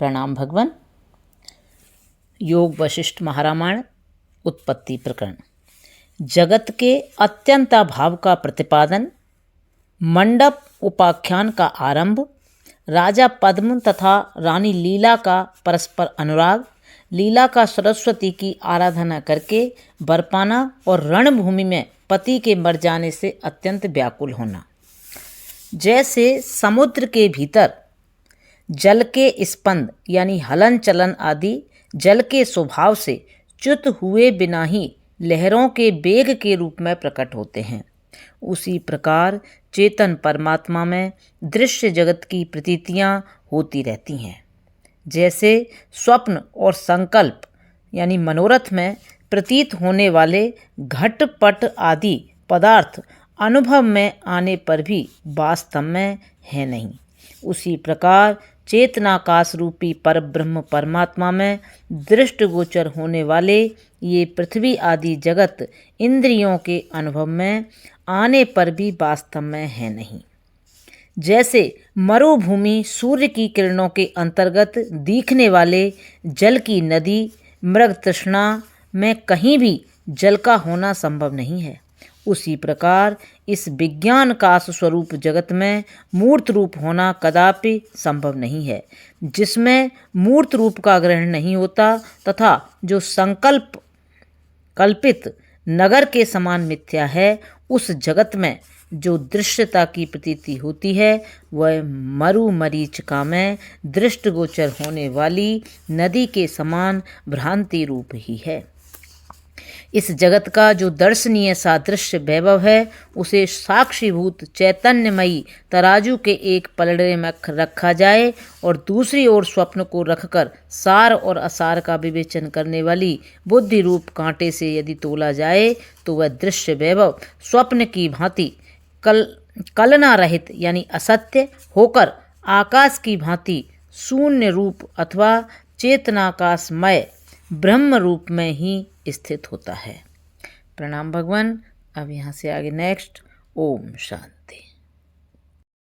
प्रणाम भगवान। योग वशिष्ठ महारामायण उत्पत्ति प्रकरण। जगत के अत्यंताभाव का प्रतिपादन, मंडप उपाख्यान का आरंभ, राजा पद्म तथा रानी लीला का परस्पर अनुराग, लीला का सरस्वती की आराधना करके वर पाना और रणभूमि में पति के मर जाने से अत्यंत व्याकुल होना। जैसे समुद्र के भीतर जल के स्पंद यानी हलन चलन आदि जल के स्वभाव से च्युत हुए बिना ही लहरों के वेग के रूप में प्रकट होते हैं, उसी प्रकार चेतन परमात्मा में दृश्य जगत की प्रतीतियां होती रहती हैं। जैसे स्वप्न और संकल्प यानी मनोरथ में प्रतीत होने वाले घट पट आदि पदार्थ अनुभव में आने पर भी वास्तव में है नहीं, उसी प्रकार चेतनाकाश रूपी परब्रह्म परमात्मा में दृष्टिगोचर होने वाले ये पृथ्वी आदि जगत इंद्रियों के अनुभव में आने पर भी वास्तव में है नहीं। जैसे मरुभूमि सूर्य की किरणों के अंतर्गत दिखने वाले जल की नदी मृग तृष्णा में कहीं भी जल का होना संभव नहीं है, उसी प्रकार इस विज्ञान काश स्वरूप जगत में मूर्त रूप होना कदापि संभव नहीं है, जिसमें मूर्त रूप का ग्रहण नहीं होता तथा जो संकल्प कल्पित नगर के समान मिथ्या है, उस जगत में जो दृश्यता की प्रतीति होती है वह मरु मरीचिका में दृष्टिगोचर होने वाली नदी के समान भ्रांति रूप ही है। इस जगत का जो दर्शनीय सादृश्य वैभव है उसे साक्षीभूत चैतन्यमयी तराजू के एक पलड़े में रखा जाए और दूसरी ओर स्वप्न को रखकर सार और असार का विवेचन करने वाली बुद्धि रूप कांटे से यदि तोला जाए तो वह दृश्य वैभव स्वप्न की भांति कलना रहित यानी असत्य होकर आकाश की भांति शून्य रूप अथवा चेतनाकाशमय ब्रह्म रूप में ही स्थित होता है। प्रणाम भगवान। अब यहाँ से आगे नेक्स्ट। ओम शांति।